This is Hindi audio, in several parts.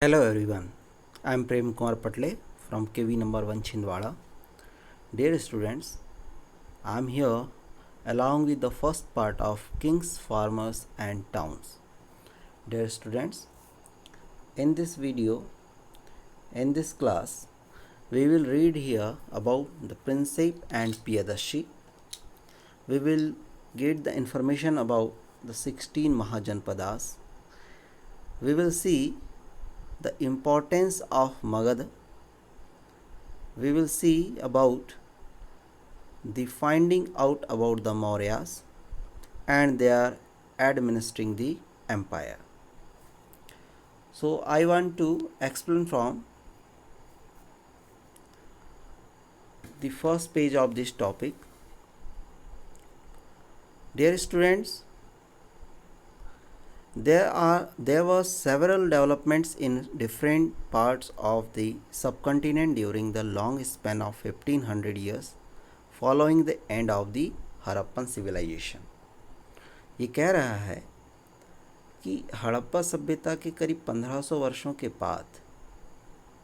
Hello everyone, I am Prem Kumar Patle from KV number 1 Chhindwara. Dear students, I am here along with the first part of Kings, Farmers and Towns. Dear students, in this video, in this class, we will read here about the Prinsep and Piyadashi. We will get the information about the 16 Mahajanpadas. We will see the importance of Magad. We will see about the finding out about the Mauryas and their administering the empire. So I want to explain from the first page of this topic. Dear students, there were several developments in different parts of the subcontinent during the long span of 1500 years following the end of the Harappan civilisation. ये कह रहा है कि हड़प्पा सभ्यता के करीब 1500 वर्षों के बाद,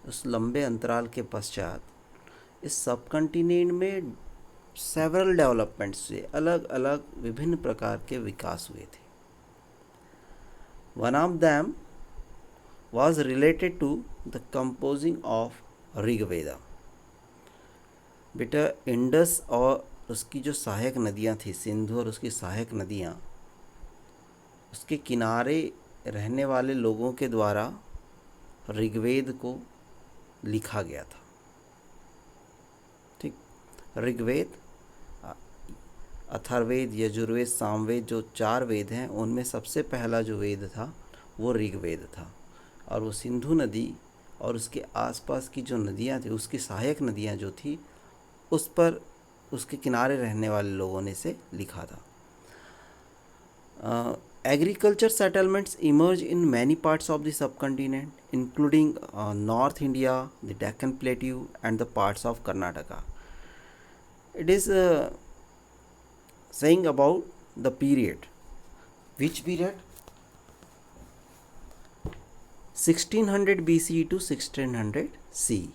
उस लंबे अंतराल के पश्चात इस सबकंटिनेंट में सेवरल डेवलपमेंट्स से अलग अलग विभिन्न प्रकार के विकास हुए थे. One of them was related to the composing of Rigveda. बेटा इंडस और उसकी जो सहायक नदियाँ थी, सिंधु और उसकी सहायक नदियाँ, उसके किनारे रहने वाले लोगों के द्वारा ऋग्वेद को लिखा गया था. ठीक, ऋग्वेद, अथर्ववेद, यजुर्वेद, सामवेद, जो 4 वेद हैं, उनमें सबसे पहला जो वेद था वो ऋग्वेद था. और वो सिंधु नदी और उसके आसपास की जो नदियाँ थी, उसकी सहायक नदियाँ जो थी, उस पर उसके किनारे रहने वाले लोगों ने से लिखा था. Agriculture settlements emerge in many parts of the subcontinent including north India, the Deccan plateau and the parts of Karnataka. It is saying about the period. Which period? 1600 BCE to 1600 CE.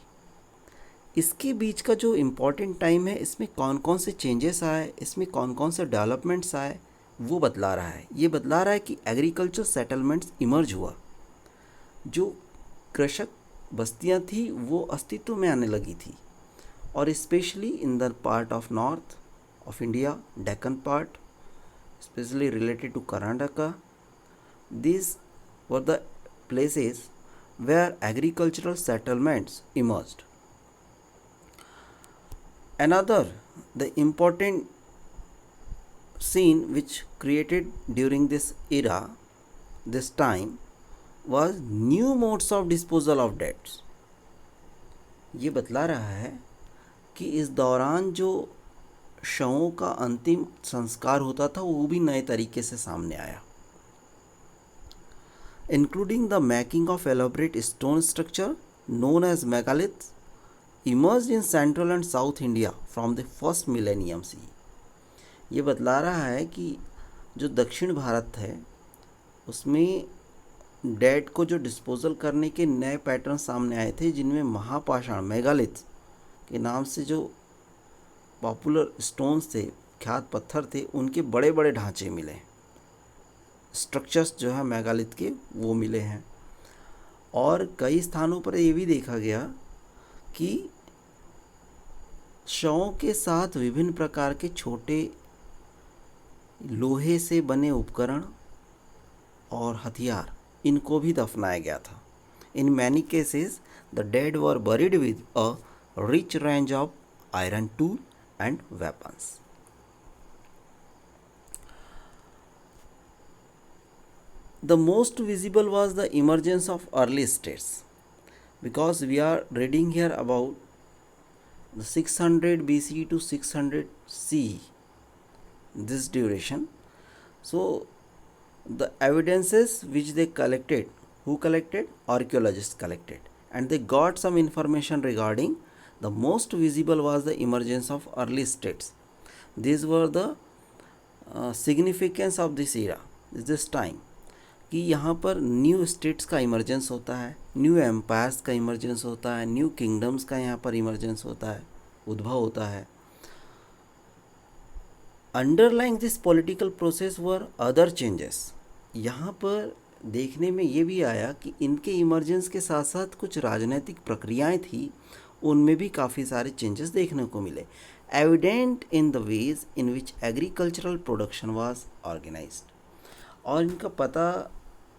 इसके बीच का जो इम्पोर्टेंट टाइम है, इसमें कौन कौन से चेंजेस आए, इसमें कौन कौन से डेवलपमेंट्स आए, वो बतला रहा है. ये बतला रहा है कि एग्रीकल्चर सेटलमेंट्स इमर्ज हुआ. जो कृषक बस्तियां थी वो अस्तित्व में आने लगी थी, और specially in the part of north of India, Deccan part, especially related to Karnataka. These were the places where agricultural settlements emerged. Another, the important scene which created during this era, this time, was new modes of disposal of debts. ये बतला रहा है कि इस दौरान जो शवों का अंतिम संस्कार होता था, वो भी नए तरीके से सामने आया. Including the making of elaborate stone structure known as megaliths emerged in central and south India from the first millennium C. ये बतला रहा है कि जो दक्षिण भारत है, उसमें डेड को जो डिस्पोजल करने के नए पैटर्न सामने आए थे, जिनमें महापाषाण, मेगालिथ्स के नाम से जो पॉपुलर स्टोन्स थे, ख्यात पत्थर थे, उनके बड़े बड़े ढांचे मिले, स्ट्रक्चर्स जो है मेगालिथ के वो मिले हैं. और कई स्थानों पर ये भी देखा गया कि शवों के साथ विभिन्न प्रकार के छोटे लोहे से बने उपकरण और हथियार, इनको भी दफनाया गया था. In many cases the dead were buried with a rich range of iron tool and weapons. The most visible was the emergence of early states, because we are reading here about the 600 BCE to 600 CE, this duration. So the evidences which they collected, who collected? Archaeologists collected, and they got some information regarding. The most visible was the emergence of early states. These were the significance of this era, this time, कि यहाँ पर न्यू स्टेट्स का इमर्जेंस होता है, न्यू एम्पायर्स का इमर्जेंस होता है, न्यू किंगडम्स का यहाँ पर इमर्जेंस होता है, उद्भव होता है। Underlying this political process were other changes. यहाँ पर देखने में ये भी आया कि इनके इमर्जेंस के साथ साथ कुछ राजनीतिक प्रक्रियाएं थी, उनमें भी काफ़ी सारे चेंजेस देखने को मिले। Evident in the ways in which agricultural production was organised. और इनका पता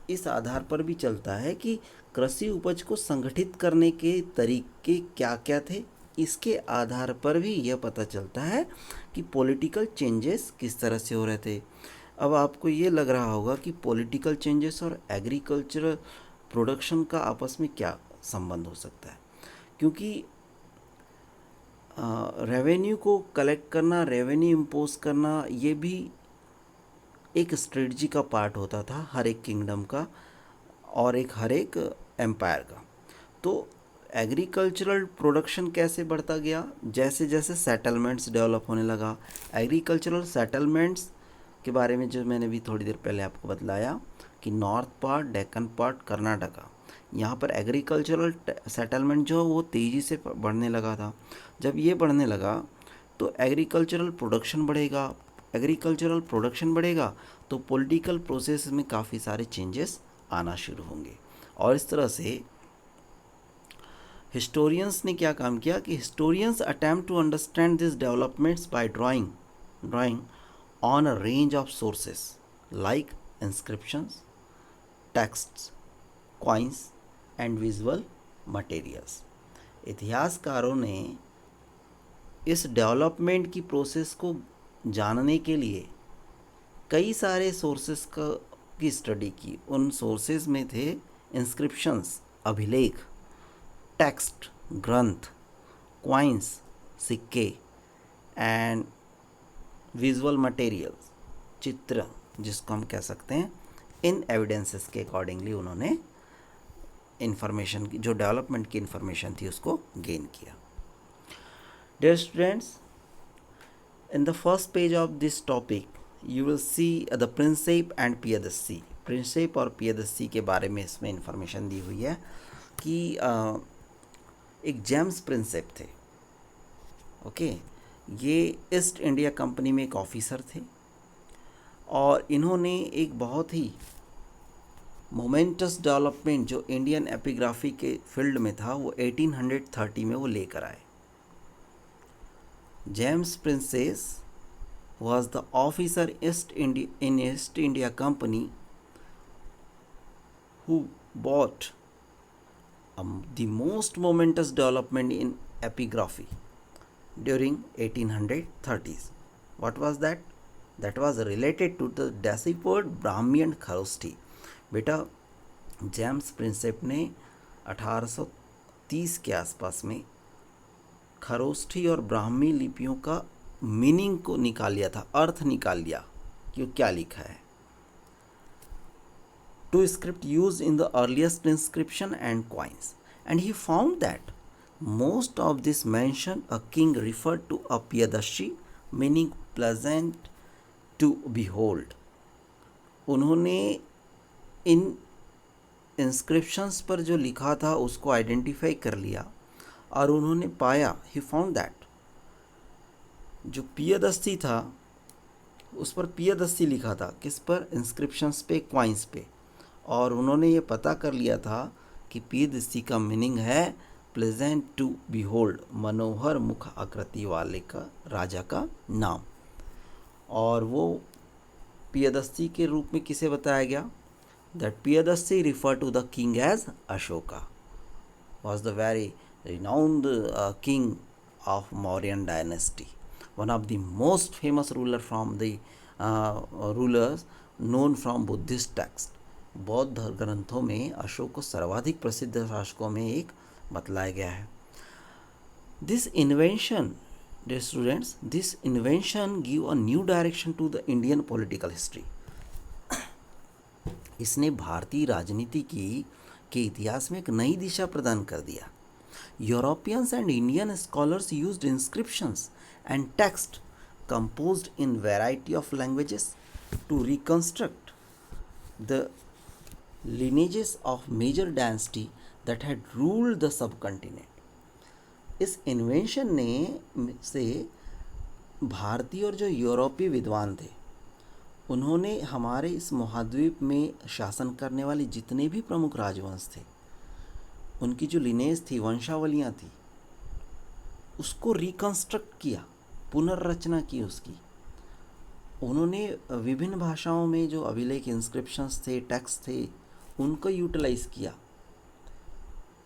इस आधार पर भी चलता है कि कृषि उपज को संगठित करने के तरीके क्या क्या थे। इसके आधार पर भी यह पता चलता है कि पॉलिटिकल चेंजेस किस तरह से हो रहे थे। अब आपको ये लग रहा होगा कि पॉलिटिकल चेंजेस और एग्रीकल्चरल प्रोडक्शन का आपस में क्या संबंध हो सकता है, क्योंकि रेवेन्यू को कलेक्ट करना, रेवेन्यू इम्पोज करना, ये भी एक स्ट्रेटजी का पार्ट होता था हर एक किंगडम का और हर एक एम्पायर का। तो एग्रीकल्चरल प्रोडक्शन कैसे बढ़ता गया, जैसे जैसे सेटलमेंट्स डेवलप होने लगा। एग्रीकल्चरल सेटलमेंट्स के बारे में जो मैंने भी थोड़ी देर पहले आपको बतलाया कि north part, Deccan part, Karnataka, यहाँ पर एग्रीकल्चरल सेटलमेंट जो वो तेज़ी से बढ़ने लगा था। जब ये बढ़ने लगा तो एग्रीकल्चरल प्रोडक्शन बढ़ेगा, एग्रीकल्चरल प्रोडक्शन बढ़ेगा तो पॉलिटिकल प्रोसेस में काफ़ी सारे चेंजेस आना शुरू होंगे। और इस तरह से हिस्टोरियंस ने क्या काम किया कि historians attempt to understand this developments by drawing on a range of sources like inscriptions, texts, coins and visual materials. इतिहासकारों ने इस डेवलपमेंट की प्रोसेस को जानने के लिए कई सारे सोर्सेस की स्टडी की। उन सोर्सेज में थे इंस्क्रिप्शंस, अभिलेख, टेक्स्ट, ग्रंथ, क्वाइंस, सिक्के एंड विजुअल मटेरियल्स, चित्र जिसको हम कह सकते हैं। इन एविडेंसेस के अकॉर्डिंगली उन्होंने इंफॉर्मेशन की, जो डेवलपमेंट की इंफॉर्मेशन थी, उसको गेन किया। Dear students, in the first page of this topic you will see the Prinsep and Piyadassi. Prinsep और पियदस्सी के बारे में इसमें इंफॉर्मेशन दी हुई है कि एक जेम्स प्रिंसेप थे। ओके, ये ईस्ट इंडिया कंपनी में एक ऑफिसर थे और इन्होंने एक बहुत ही मोमेंटस डेवलपमेंट जो इंडियन एपिग्राफी के फील्ड में था वो 1830 में वो लेकर आए। James Princess was the officer in East India Company who brought the most momentous development in epigraphy during 1830s. What was that? That was related to the deciphered Brahmi and Kharoshthi. बेटा, जेम्स प्रिंसेप ने 1830 के आसपास में खरोष्ठी और ब्राह्मी लिपियों का मीनिंग को निकाल लिया था, अर्थ निकाल लिया कि वो क्या लिखा है। Two script use in the earliest inscription and coins and he found that most of this mention a king referred to a Piyadarshi meaning pleasant to behold. उन्होंने इन इंस्क्रिप्शंस पर जो लिखा था उसको आइडेंटिफाई कर लिया और उन्होंने पाया, ही फाउंड दैट जो पियदस्ती था उस पर पियदस्ती लिखा था, किस पर? इंस्क्रिप्शंस पे, क्वाइंस पे। और उन्होंने ये पता कर लिया था कि पियदस्ती का मीनिंग है प्लेजेंट टू बिहोल्ड, मनोहर मुख आकृति वाले का राजा का नाम। और वो पियदस्ती के रूप में किसे बताया गया? That Piyadassi refer to the king as Ashoka, was the very renowned king of Mauryan dynasty, one of the most famous ruler from the rulers known from Buddhist text. बौद्ध ग्रंथों में अशोक को सर्वाधिक प्रसिद्ध शासकों में एक बतलाया गया है। This invention, dear students, this invention give a new direction to the Indian political history. इसने भारतीय राजनीति के इतिहास में एक नई दिशा प्रदान कर दिया। Europeans and Indian scholars used inscriptions and text composed in variety of languages to reconstruct the lineages of major dynasty that had ruled the subcontinent. इस इन्वेंशन ने से भारतीय और जो यूरोपीय विद्वान थे उन्होंने हमारे इस महाद्वीप में शासन करने वाले जितने भी प्रमुख राजवंश थे उनकी जो लिनेज थी, वंशावलियाँ थी, उसको रिकंस्ट्रक्ट किया, पुनर्रचना की उसकी। उन्होंने विभिन्न भाषाओं में जो अभिलेख, इंस्क्रिप्शंस थे, टेक्स्ट थे, उनको यूटिलाइज किया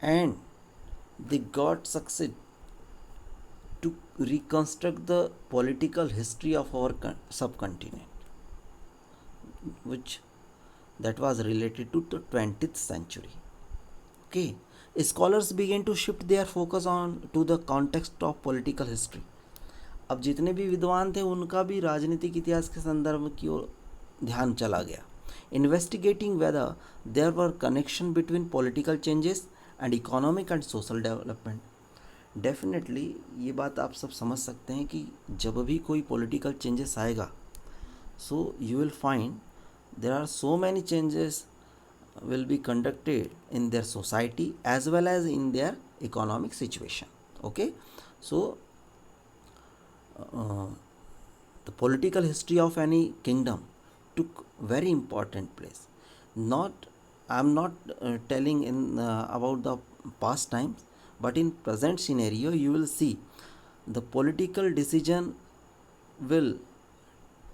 and they got succeed to reconstruct the political history of our subcontinent which that was related to the 20th century. Okay, scholars began to shift their focus on to the context of political history. अब जितने भी विद्वान थे उनका भी राजनीतिक इतिहास के संदर्भ की ओर ध्यान चला गया. Investigating whether there were connection between political changes and economic and social development. Definitely ये बात आप सब समझ सकते हैं कि जब भी कोई पॉलिटिकल चेंजेस आएगा so you will find there are so many changes will be conducted in their society as well as in their economic situation. Okay, so the political history of any kingdom took very important place. Not I'm not telling in about the past times, but in present scenario you will see the political decision will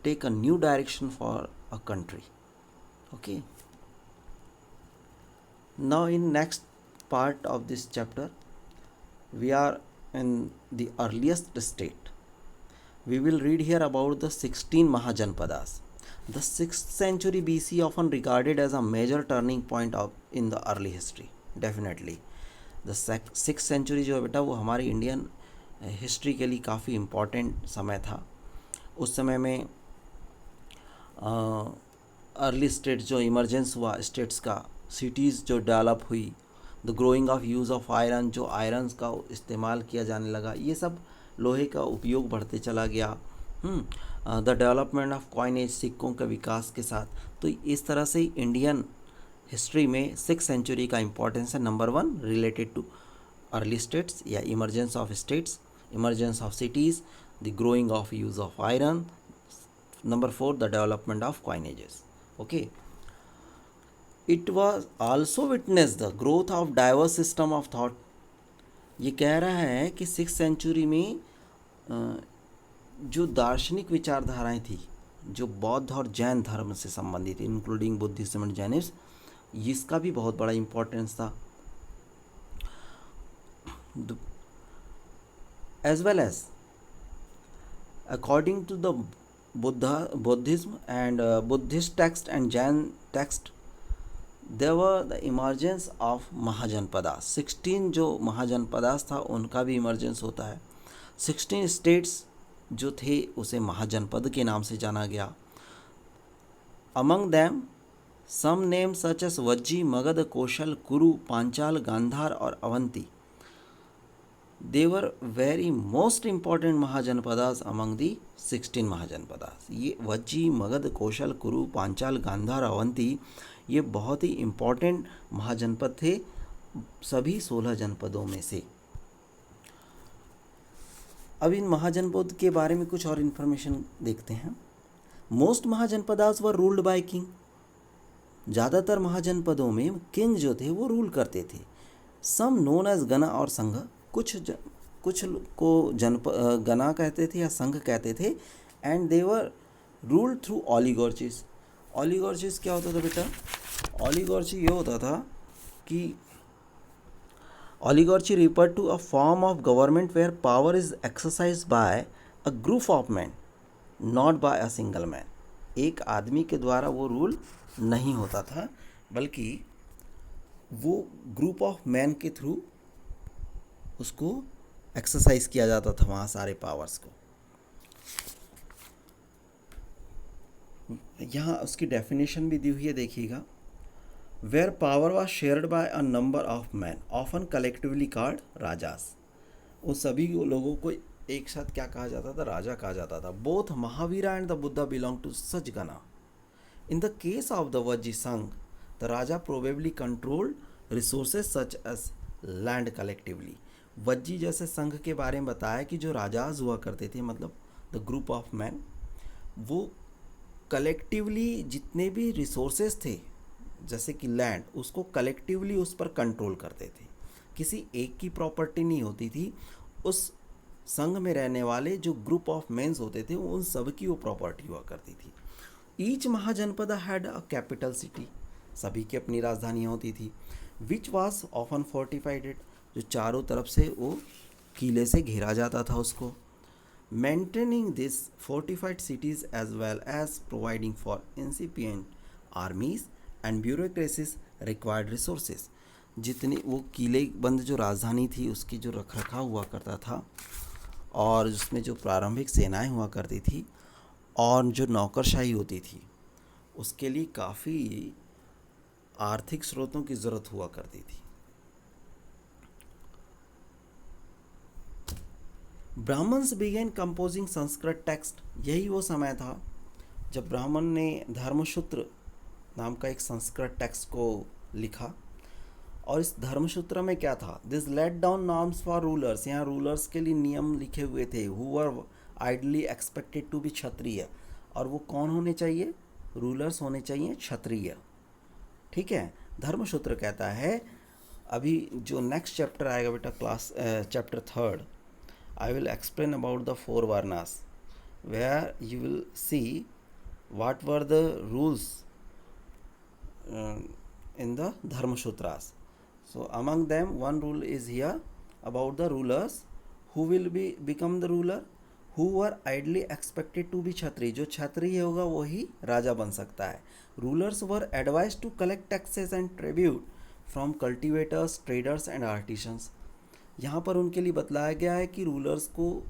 take a new direction for a country. Okay, now in next part of this chapter we are in the earliest state. We will read here about the 16 Mahajanpadas. The 6th century BC often regarded as a major turning point of in the early history. Definitely the 6th century जो है बेटा वो हमारी इंडियन हिस्ट्री के लिए काफ़ी इम्पॉर्टेंट समय था. उस समय में अर्ली स्टेट्स जो इमरजेंस हुआ स्टेट्स का, सिटीज़ जो डेवलप हुई, the growing of use of iron, जो आयरन्स का इस्तेमाल किया जाने लगा, ये सब लोहे का उपयोग बढ़ते चला गया. द डेवलपमेंट ऑफ कॉइनेज, सिक्कों के विकास के साथ. तो इस तरह से इंडियन हिस्ट्री में 6th सेंचुरी का इम्पोर्टेंस है. Number 1 related to early states या emergence of states, emergence of cities, the growing of use of iron. Number 4 the development of coinages. Okay, it was also witnessed the growth of diverse system of thought. ये कह रहा है कि 6th सेंचुरी में जो दार्शनिक विचारधाराएं थी जो बौद्ध और जैन धर्म से संबंधित, इंक्लूडिंग बुद्धिज्म एंड जैनिज्म, इसका भी बहुत बड़ा इम्पोर्टेंस था. As well as according to the Buddhism and Buddhist text and Jain text, there were the emergence of Mahajanpadas. 16 जो महाजनपदास था उनका भी इमरजेंस होता है. 16 स्टेट्स जो थे उसे महाजनपद के नाम से जाना गया. Among them some names such as Vajji, Magadh, कौशल, कुरु, पांचाल, गांधार और Avanti. They were very most important Mahajanpadas among the 16 Mahajanpadas. ये वज्जी, मगध, कौशल, कुरु, पांचाल, गांधार, अवंती ये बहुत ही इम्पॉर्टेंट महाजनपद थे सभी 16 जनपदों में से. अब इन महाजनपद के बारे में कुछ और इन्फॉर्मेशन देखते हैं. Most mahajanapadas were ruled by king. ज़्यादातर महाजनपदों में किंग जो थे वो रूल करते थे. सम नोन एज गना और संघ, कुछ को गना कहते थे या संघ कहते थे. And they were ruled through oligarchies. Oligarchies क्या होता था बेटा? ऑलिगॉर्ची ये होता था कि oligarchy refer to a form of government where power is exercise by a group of man, not by a single man. एक आदमी के द्वारा वो रूल नहीं होता था बल्कि वो ग्रुप ऑफ मैन के थ्रू उसको एक्सरसाइज किया जाता था वहाँ सारे पावर्स को. यहाँ उसकी डेफिनेशन भी दी हुई है, देखिएगा. Where power was shared by a number of men often collectively called rajas. उन सभी लोगों को एक साथ क्या कहा जाता था? राजा कहा जाता था. Both Mahavira and the Buddha belong to such gana. In the case of the Vajji sangha the raja probably controlled resources such as land collectively. Vajji जैसे संघ के बारे में बताया कि जो राजाज हुआ करते थे, मतलब द ग्रुप ऑफ मैन, वो कलेक्टिवली जितने भी रिसोर्सेज थे जैसे कि लैंड, उसको कलेक्टिवली उस पर कंट्रोल करते थे। किसी एक की प्रॉपर्टी नहीं होती थी, उस संघ में रहने वाले जो ग्रुप ऑफ मेंस होते थे उन सब की वो प्रॉपर्टी हुआ करती थी। Each mahajanapada had a capital city, सभी की अपनी राजधानियाँ होती थी, विच वाज ऑफन फोर्टिफाइडेड, जो चारों तरफ से वो किले से घेरा जाता था उसको। Maintaining this fortified cities as well as providing for incipient armies and bureaucracies required resources. जितनी वो किले बंद जो राजधानी थी उसकी जो रखरखाव हुआ करता था और उसमें जो प्रारंभिक सेनाएं हुआ करती थी और जो नौकरशाही होती थी, उसके लिए काफ़ी आर्थिक स्रोतों की ज़रूरत हुआ करती थी। Brahmans began composing Sanskrit text, यही वो समय था जब ब्राह्मण ने धर्मसूत्र नाम का एक संस्कृत टेक्स्ट को लिखा। और इस धर्मसूत्र में क्या था, this laid down norms for rulers, यहाँ रूलर्स के लिए नियम लिखे हुए थे, who were ideally expected to be Kshatriya, और वो कौन होने चाहिए, रूलर्स होने चाहिए क्षत्रिय। ठीक है, धर्मसूत्र कहता है, अभी जो नेक्स्ट चैप्टर आएगा बेटा class chapter 3, I will explain about the 4 varnas, where you will see what were the rules in the Dharma Sutras. So among them one rule is here about the rulers who will become the ruler, who were idly expected to be Kshatriya, जो क्षत्रिय होगा वही राजा बन सकता है। Rulers were advised to collect taxes and tribute from cultivators, traders and artisans। यहाँ पर उनके लिए बतलाया गया है कि रूलर्स को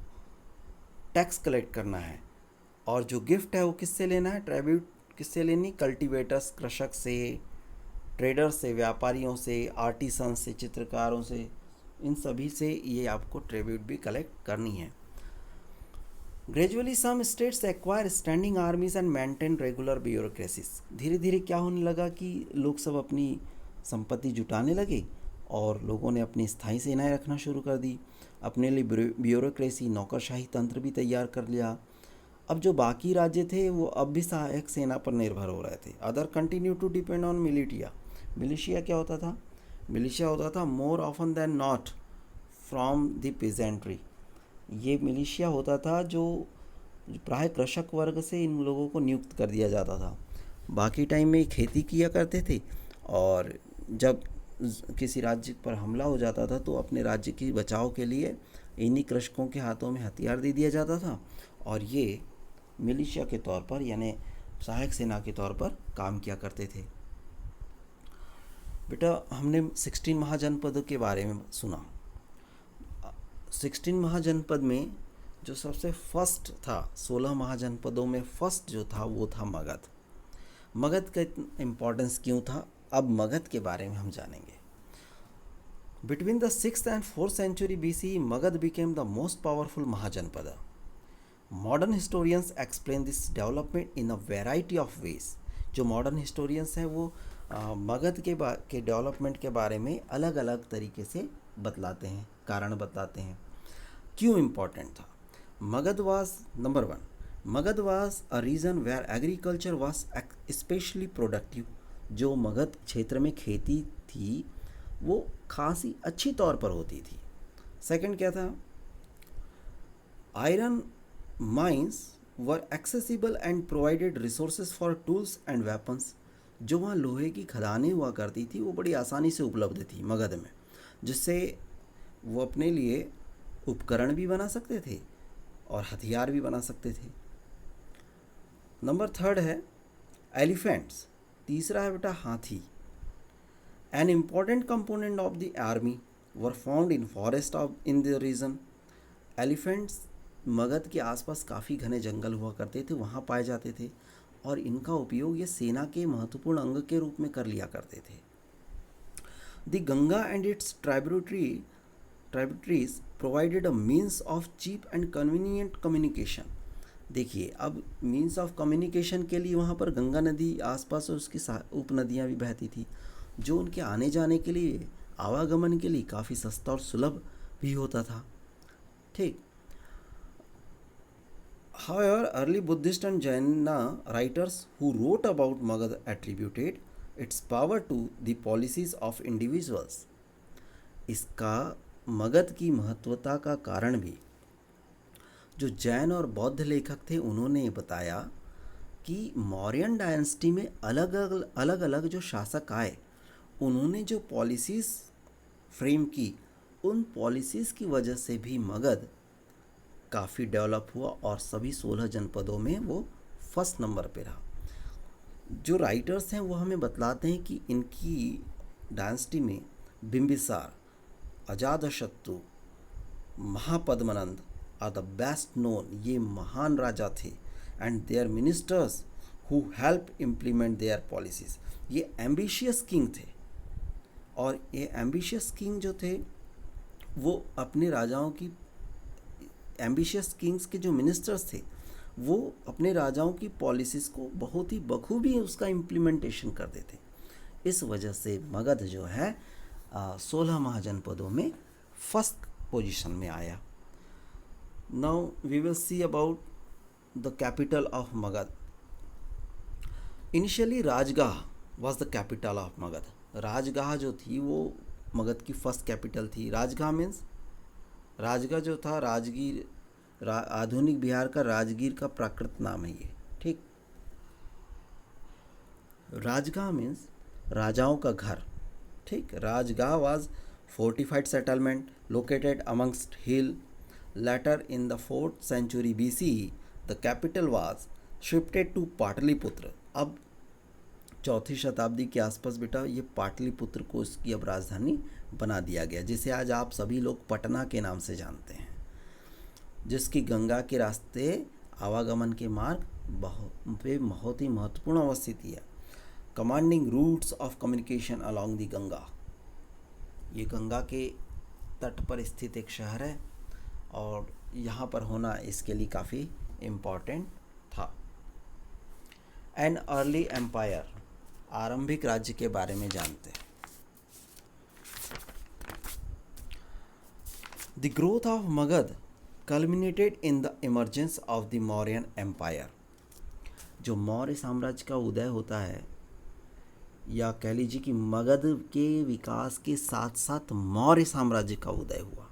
टैक्स कलेक्ट करना है और जो गिफ्ट है वो किससे लेना है, ट्रिब्यूट किससे लेनी, कल्टीवेटर्स कृषक से, ट्रेडर्स से व्यापारियों से, आर्टिसन से चित्रकारों से, इन सभी से ये आपको ट्रिब्यूट भी कलेक्ट करनी है। Gradually some states acquire standing armies and maintain regular bureaucracies, धीरे धीरे क्या होने लगा कि लोग सब अपनी संपत्ति जुटाने लगे और लोगों ने अपनी स्थायी सेनाएं रखना शुरू कर दी, अपने लिए ब्यूरोक्रेसी नौकरशाही तंत्र भी तैयार कर लिया। अब जो बाकी राज्य थे वो अब भी सहायक सेना पर निर्भर हो रहे थे। Other continue to depend on militia. Militia क्या होता था, मिलिशिया होता था more often than not from the pageantry. ये मिलिशिया होता था जो प्राय कृषक वर्ग से इन लोगों को नियुक्त कर दिया जाता था। बाकी टाइम में खेती किया करते थे और जब किसी राज्य पर हमला हो जाता था तो अपने राज्य की बचाव के लिए इन्हीं कृषकों के हाथों में हथियार दे दिया जाता था और ये मिलिशिया के तौर पर यानी सहायक सेना के तौर पर काम किया करते थे। बेटा हमने 16 महाजनपदों के बारे में सुना। 16 महाजनपद में जो सबसे फर्स्ट था, 16 महाजनपदों में फर्स्ट जो था वो था मगध। मगध का इम्पोर्टेंस क्यों था, अब मगध के बारे में हम जानेंगे। Between the 6th and 4th century BC, Magadha became the most powerful mahajanapada. Modern historians explain this development in a variety of ways. जो मॉडर्न हिस्टोरियंस हैं वो मगध के डेवलपमेंट के बारे में अलग अलग तरीके से बतलाते हैं, कारण बतलाते हैं क्यों इम्पोर्टेंट था। Magadha was number 1, Magadha was a region where agriculture was specially productive. जो मगध क्षेत्र में खेती थी वो खासी अच्छी तौर पर होती थी। सेकंड क्या था, iron mines were accessible and provided resources for tools and weapons. जो वहाँ लोहे की खदानें हुआ करती थी वो बड़ी आसानी से उपलब्ध थी मगध में, जिससे वो अपने लिए उपकरण भी बना सकते थे और हथियार भी बना सकते थे। नंबर 3 है एलिफेंट्स। तीसरा है बेटा हाथी। An important component of the army were found in forest of in the region. Elephants Magadha के आसपास काफ़ी घने जंगल हुआ करते थे, वहाँ पाए जाते थे और इनका उपयोग ये सेना के महत्वपूर्ण अंग के रूप में कर लिया करते थे। The Ganga and its tributaries provided a means of cheap and convenient communication. देखिए, अब मीन्स ऑफ कम्युनिकेशन के लिए वहाँ पर गंगा नदी आसपास और उसकी उप नदियाँ भी बहती थी, जो उनके आने जाने के लिए, आवागमन के लिए काफ़ी सस्ता और सुलभ भी होता था। ठीक। However, early Buddhist and Jaina writers who wrote about Magad attributed its power to the policies of individuals. इसका मगध की महत्वता का कारण भी जो जैन और बौद्ध लेखक थे उन्होंने ये बताया कि मौर्यन डायनेस्टी में अलग अलग जो शासक आए उन्होंने जो पॉलिसीज़ फ्रेम की, उन पॉलिसीज़ की वजह से भी मगध काफ़ी डेवलप हुआ और सभी 16 जनपदों में वो फर्स्ट नंबर पे रहा। जो राइटर्स हैं वो हमें बतलाते हैं कि इनकी डायनेस्टी में Bimbisara, Ajatashatru, Mahapadma Nanda are the best known, ये महान राजा थे, and their ministers who help implement their policies, ये एम्बिशियस किंग थे। और ये एम्बिशियस किंग जो थे वो अपने राजाओं की, एम्बिशियस किंग्स के जो मिनिस्टर्स थे वो अपने राजाओं की पॉलिसीज़ को बहुत ही बखूबी उसका इम्प्लीमेंटेशन कर देते। इस वजह से मगध जो है 16 महाजनपदों में फर्स्ट पोजीशन में आया। Now we will see about the capital of Magadha. Initially Rajagaha was the capital of Magadha. Rajagaha जो थी वो मगध की फर्स्ट कैपिटल थी। राजगाह मीन्स, राजगाह जो था राजगीर, आधुनिक बिहार का राजगीर का प्राकृत नाम है ये। ठीक। राजगाह मीन्स राजाओं का घर। ठीक। Rajagaha was fortified settlement located amongst hill. Later in the 4th century BC the capital was shifted to Pataliputra. अब 4वीं शताब्दी के आसपास बेटा ये पाटलिपुत्र को इसकी अब राजधानी बना दिया गया, जिसे आज आप सभी लोग पटना के नाम से जानते हैं, जिसकी गंगा के रास्ते आवागमन के मार्ग बहुत ही महत्वपूर्ण अवस्थित है। Commanding routes of communication along the Ganga, ये गंगा के तट पर स्थित एक शहर है और यहाँ पर होना इसके लिए काफ़ी इम्पॉर्टेंट था। एन अर्ली एम्पायर, आरंभिक राज्य के बारे में जानते हैं। The growth of Magadh culminated in the emergence of the Mauryan Empire। जो मौर्य साम्राज्य का उदय होता है, या कह लीजिए कि मगध के विकास के साथ साथ मौर्य साम्राज्य का उदय हुआ।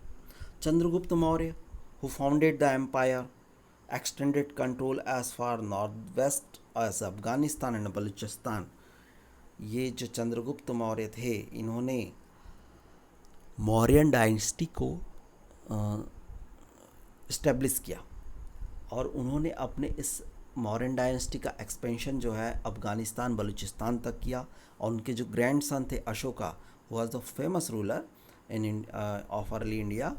Chandragupta Maurya who founded the empire extended control as far northwest as Afghanistan and Balochistan. ये जो चंद्रगुप्त मौर्य थे इन्होंने मौर्यन डायनेस्टी को इस्टेब्लिश किया और उन्होंने अपने इस मौर्यन डायनेस्टी का एक्सपेंशन जो है अफ़गानिस्तान बलूचिस्तान तक किया। और उनके जो ग्रैंड सन थे Ashoka, was the famous ruler in of early India,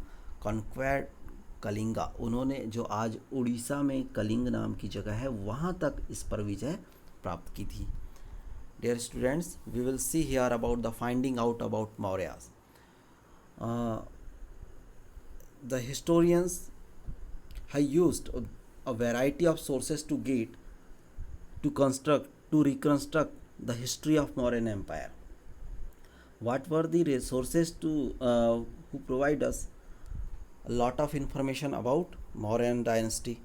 conquered Kalinga. उन्होंने जो आज उड़ीसा में कलिंग नाम की जगह है वहाँ तक इस पर विजय प्राप्त की थी। Dear students, we will see here about the finding out about Mauryas. The historians have used a variety of sources to reconstruct the history of Mauryan Empire. What were the resources who provide us a lot of information about Mauryan dynasty?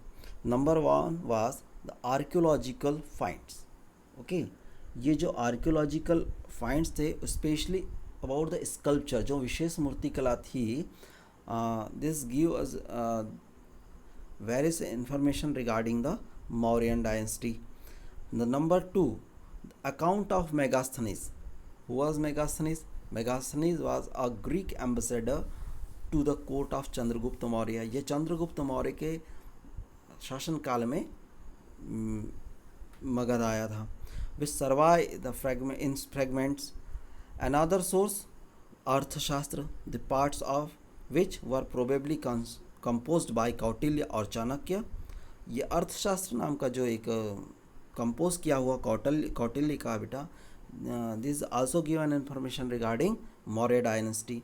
Number one was the archaeological finds. Okay, ये जो archaeological finds थे especially about the sculpture, जो विशेष मूर्तिकला थी, this give us various information regarding the Mauryan dynasty. The number two, the account of Megasthenes. Who was Megasthenes? Megasthenes was a Greek ambassador to the court of Chandragupta Maurya। ये चंद्रगुप्त मौर्य के शासन काल में मगध आया था। which survive the fragments. Another source, अर्थशास्त्र, the parts of which were probably composed by Kautilya और चाणक्य। ये अर्थशास्त्र नाम का जो एक कंपोज किया हुआ कौटिल्य का बेटा, this also given information regarding Maurya dynasty.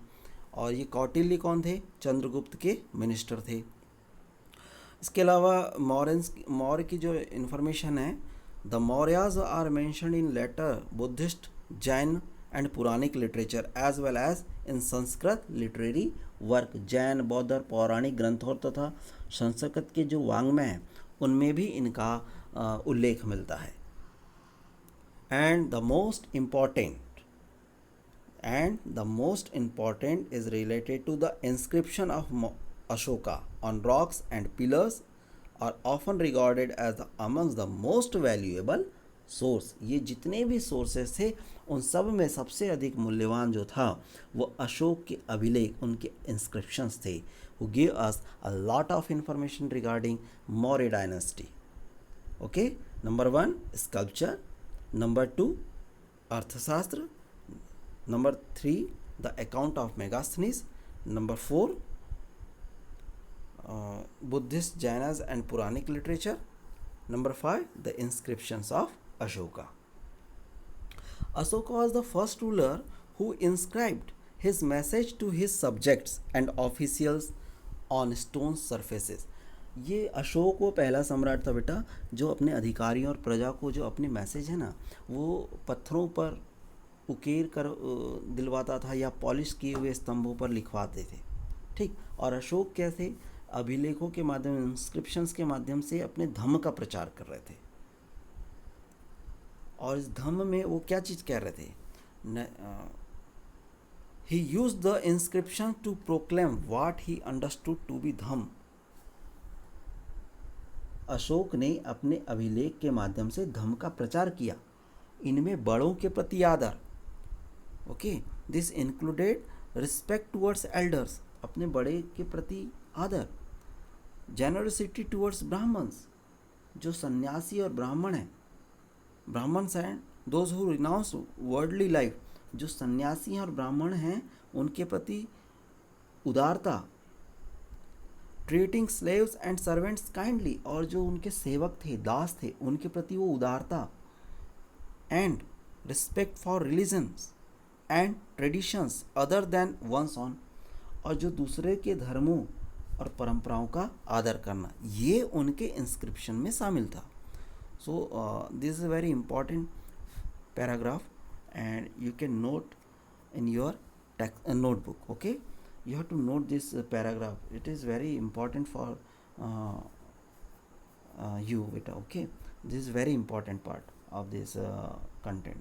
और ये कौटिल्य कौन थे? चंद्रगुप्त के मिनिस्टर थे। इसके अलावा मौर्य की जो इन्फॉर्मेशन है, the Mauryas are mentioned in later Buddhist, Jain and Puranic literature as well as in Sanskrit literary work. Jain, बौद्ध और पौराणिक ग्रंथों तथा संस्कृत के जो वाङ्मय हैं उनमें भी इनका उल्लेख मिलता है। And the most important is related to the inscription of Ashoka on rocks and pillars are often regarded as amongst the most valuable source। ये जितने भी सोर्सेस थे उन सब में सबसे अधिक मूल्यवान जो था वो अशोक के अभिलेख, उनके इंस्क्रिप्शंस थे, who give us a lot of information regarding Maurya dynasty। okay, number 1 sculpture, number 2 अर्थशास्त्र, number 3 the account of Megasthenes, number 4 Buddhist, Jainas and Puranic literature, number 5 the inscriptions of Ashoka। Ashoka was the first ruler who inscribed his message to his subjects and officials on stone surfaces। ये अशोक वो पहला सम्राट था बेटा जो अपने अधिकारियों और प्रजा को जो अपने मैसेज है ना वो पत्थरों पर उकेर कर दिलवाता था या पॉलिश किए हुए स्तंभों पर लिखवाते थे। ठीक, और अशोक कैसे अभिलेखों के माध्यम, इंस्क्रिप्शंस के माध्यम से अपने धम्म का प्रचार कर रहे थे। और इस धम्म में वो क्या चीज़ कह रहे थे? He used the inscription to proclaim what he understood to be dhamma. Ashok ने अपने अभिलेख के माध्यम से धम्म का प्रचार किया। इनमें बड़ों के प्रति आदर, okay, this included respect towards elders, अपने बड़े के प्रति आदर, जेनरसिटी टुवर्ड्स ब्राह्मण्स, जो सन्यासी और ब्राह्मण हैं, Brahmans and those who renounce worldly life, जो सन्यासी और ब्राह्मण हैं उनके प्रति उदारता, treating slaves and servants kindly, और जो उनके सेवक थे, दास थे, उनके प्रति वो उदारता, and respect for religions and traditions other than one's own, और जो दूसरे के धर्मों और परंपराओं का आदर करना, ये उनके इंस्क्रिप्शन में शामिल था। So this is very important paragraph and you can note in your notebook। okay, you have to note this paragraph, it is very important for you beta। okay, this is very important part of this content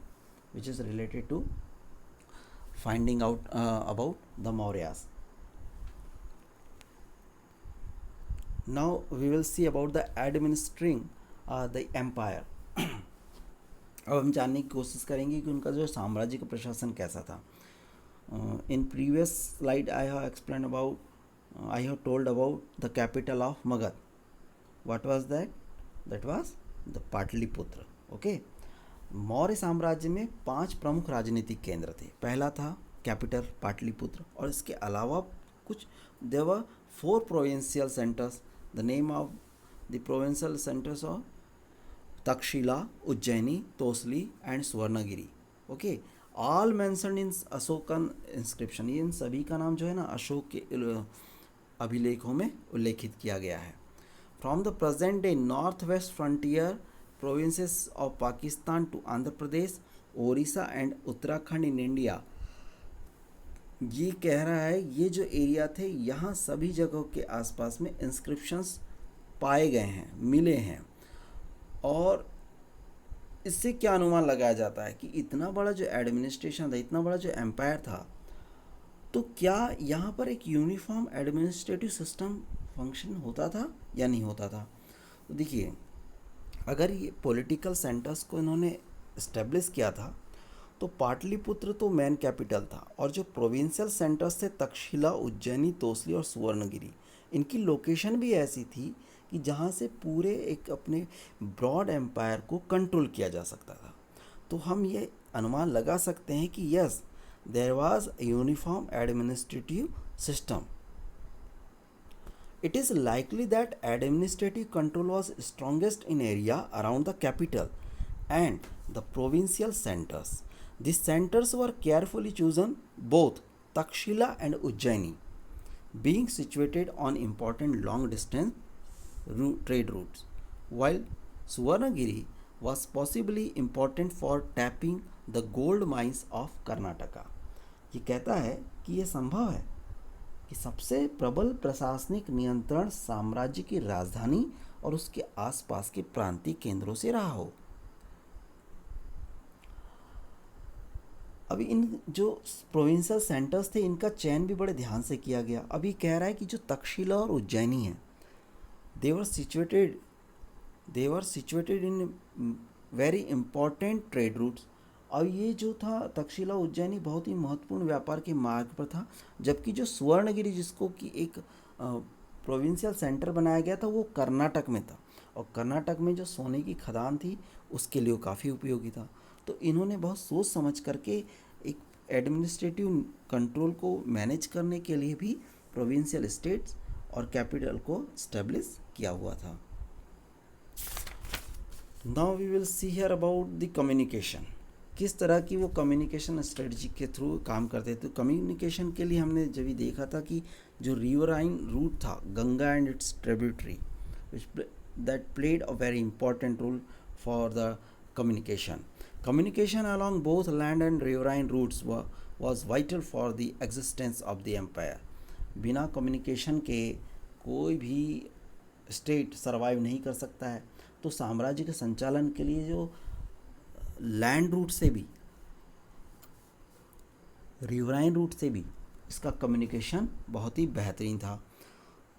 which is related to finding out about the Mauryas। now we will see about the administering the empire। अब हम जानने की कोशिश करेंगे कि उनका जो साम्राज्य का प्रशासन कैसा था। in previous slide I have explained about I have told about the capital of Magad। what was that? that was the Pataliputra. okay, Maurya साम्राज्य में 5 प्रमुख राजनीतिक केंद्र थे। पहला था कैपिटल पाटलिपुत्र, और इसके अलावा कुछ there were 4 provincial centers। the name of the provincial centers are Takshashila, Ujjaini, Tosali and Swarnagiri. Okay, all mentioned in Ashokan inscription, ये इन सभी का नाम जो है ना अशोक के अभिलेखों में उल्लेखित किया गया है। From the present day north west frontier provinces of Pakistan to Andhra Pradesh, Odisha and Uttarakhand in India, ये कह रहा है ये जो एरिया थे यहाँ सभी जगहों के आसपास में इंस्क्रिप्शंस पाए गए हैं, मिले हैं। और इससे क्या अनुमान लगाया जाता है कि इतना बड़ा जो एडमिनिस्ट्रेशन था, इतना बड़ा जो एम्पायर था, तो क्या यहाँ पर एक यूनिफॉर्म एडमिनिस्ट्रेटिव सिस्टम फंक्शन होता था या नहीं होता था। तो देखिए, अगर ये पॉलिटिकल सेंटर्स को इन्होंने इस्टेब्लिश किया था तो पाटलिपुत्र तो मेन कैपिटल था, और जो प्रोविंशियल सेंटर्स थे तक्षशिला, उज्जैनी, तोसली और सुवर्णगिरी, इनकी लोकेशन भी ऐसी थी कि जहाँ से पूरे एक अपने ब्रॉड एम्पायर को कंट्रोल किया जा सकता था। तो हम ये अनुमान लगा सकते हैं कि yes, there was a uniform administrative system. It is likely that administrative control was strongest in area around the capital and the provincial centres. These centers were carefully chosen, both Takshila and Ujjaini, being situated on important long distance trade routes, while Suvarnagiri was possibly important for tapping the gold mines of Karnataka. ये कहता है कि यह संभव है कि सबसे प्रबल प्रशासनिक नियंत्रण साम्राज्य की राजधानी और उसके आसपास के प्रांतीय केंद्रों से रहा हो। अभी इन जो प्रोविंशियल सेंटर्स थे इनका चयन भी बड़े ध्यान से किया गया। अभी कह रहा है कि जो तक्षशिला और उज्जैनी है, they were situated in very important trade routes. और ये जो था तक्षशिला उज्जैनी बहुत ही महत्वपूर्ण व्यापार के मार्ग पर था, जबकि जो सुवर्णगिरी जिसको कि एक प्रोविंशियल सेंटर बनाया गया था वो कर्नाटक में था, और कर्नाटक में जो सोने की खदान थी उसके लिए काफ़ी उपयोगी था। तो इन्होंने बहुत सोच समझ करके एक एडमिनिस्ट्रेटिव कंट्रोल को मैनेज करने के लिए भी प्रोविंशियल स्टेट्स और कैपिटल को स्टेब्लिश किया हुआ था। Now we will see here about the communication, किस तरह की वो कम्युनिकेशन स्ट्रेटजी के थ्रू काम करते थे। कम्युनिकेशन के लिए हमने जब भी देखा था कि जो रिवराइन रूट था Ganga and it's tributary that played a very important role for the communication. Communication along both land and riverine routes was vital for the existence of the empire. बिना कम्युनिकेशन के कोई भी स्टेट सरवाइव नहीं कर सकता है। तो साम्राज्य के संचालन के लिए जो लैंड रूट से भी रिवराइन रूट से भी इसका कम्युनिकेशन बहुत ही बेहतरीन था।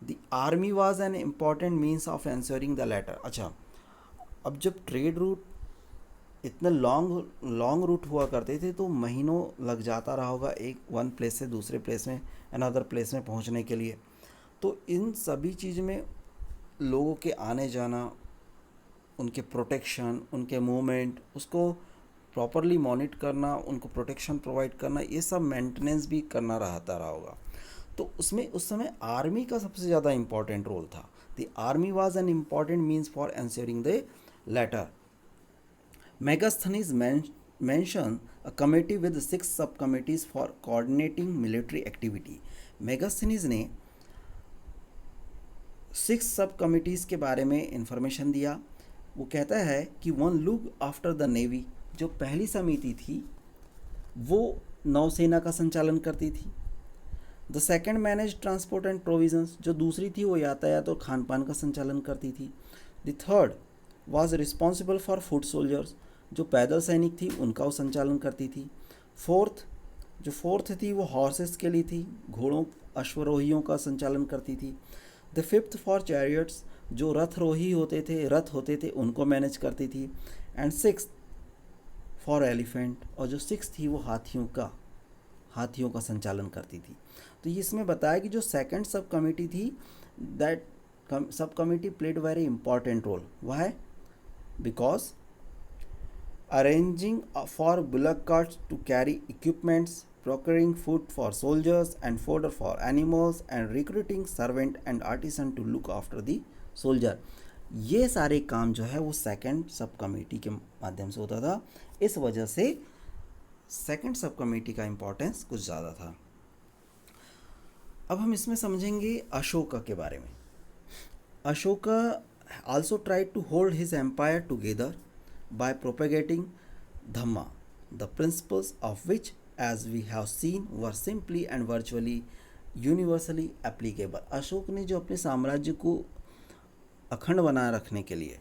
The army was an important means of ensuring the latter. अच्छा, अब जब ट्रेड रूट इतने लॉन्ग रूट हुआ करते थे तो महीनों लग जाता रहा होगा एक वन प्लेस से दूसरे प्लेस में अनदर प्लेस में पहुंचने के लिए। तो इन सभी चीज़ में लोगों के आने जाना, उनके प्रोटेक्शन, उनके मूवमेंट, उसको प्रॉपरली मॉनिटर करना, उनको प्रोटेक्शन प्रोवाइड करना, ये सब मेंटेनेंस भी करना रहा होगा। तो उसमें उस समय आर्मी का सबसे ज़्यादा इम्पॉर्टेंट रोल था। The army was an important means for ensuring the latter. Megasthenes mention a committee with 6 subcommittees for coordinating military activity. Megasthenes ने 6 सब कमिटीज़ के बारे में इंफॉर्मेशन दिया। वो कहता है कि one look after the navy, जो पहली समिति थी वो नौसेना का संचालन करती थी। The second manage transport and provisions, जो दूसरी थी वो यातायात और खान पान का संचालन करती थी। The third was responsible for foot soldiers, जो पैदल सैनिक थी उनका वो संचालन करती थी। फोर्थ थी वो हॉर्सेस के लिए थी, घोड़ों अश्वरोहियों का संचालन करती थी। द फिफ्थ फॉर चैरियट्स, जो रथ होते थे उनको मैनेज करती थी। एंड सिक्स्थ फॉर एलिफेंट, और जो सिक्स थी वो हाथियों का संचालन करती थी। तो इसमें बताया कि जो सेकंड सब कमेटी थी that subcommittee played very important role. Why? Because arranging for bullock carts to carry equipments, procuring food for soldiers and fodder for animals, and recruiting servant and artisan to look after the soldier। ये सारे काम जो है वो सेकंड सब कमेटी के माध्यम से होता था। इस वजह से सेकंड सब कमेटी का इम्पोर्टेंस कुछ ज़्यादा था। अब हम इसमें समझेंगे अशोका के बारे में। Ashoka also tried to hold his empire together by propagating Dhamma, the principles of which, as we have seen, were simply and virtually universally applicable। Ashok ने जो अपने साम्राज्य को अखंड बनाए रखने के लिए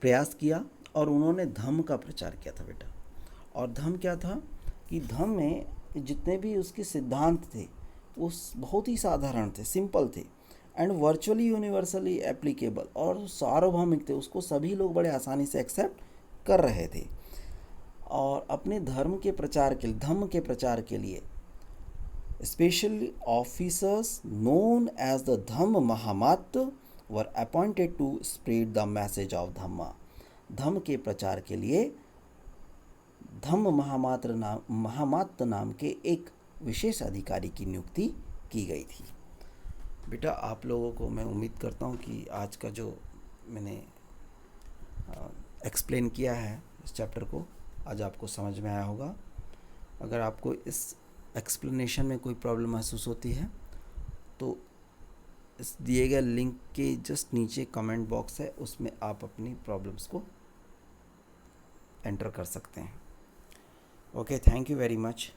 प्रयास किया और उन्होंने धम्म का प्रचार किया था बेटा। और धम्म क्या था कि धम्म में जितने भी उसके सिद्धांत थे वो बहुत ही साधारण थे, सिंपल थे, एंड वर्चुअली यूनिवर्सली एप्लीकेबल, और सार्वभौमिक थे, उसको सभी लोग बड़े आसानी से एक्सेप्ट कर रहे थे। और अपने धर्म के प्रचार के लिए, धम्म के प्रचार के लिए specially officers known as the dhamma mahamatra were appointed to spread the message of dhamma. धम्म के प्रचार के लिए धम्म महामात्र नाम के एक विशेष अधिकारी की नियुक्ति की गई थी। बेटा आप लोगों को मैं उम्मीद करता हूँ कि आज का जो मैंने एक्सप्लेन किया है इस चैप्टर को आज आपको समझ में आया होगा। अगर आपको इस एक्सप्लेनेशन में कोई प्रॉब्लम महसूस होती है तो इस दिए गए लिंक के जस्ट नीचे कमेंट बॉक्स है, उसमें आप अपनी प्रॉब्लम्स को एंटर कर सकते हैं. Okay, thank you very much.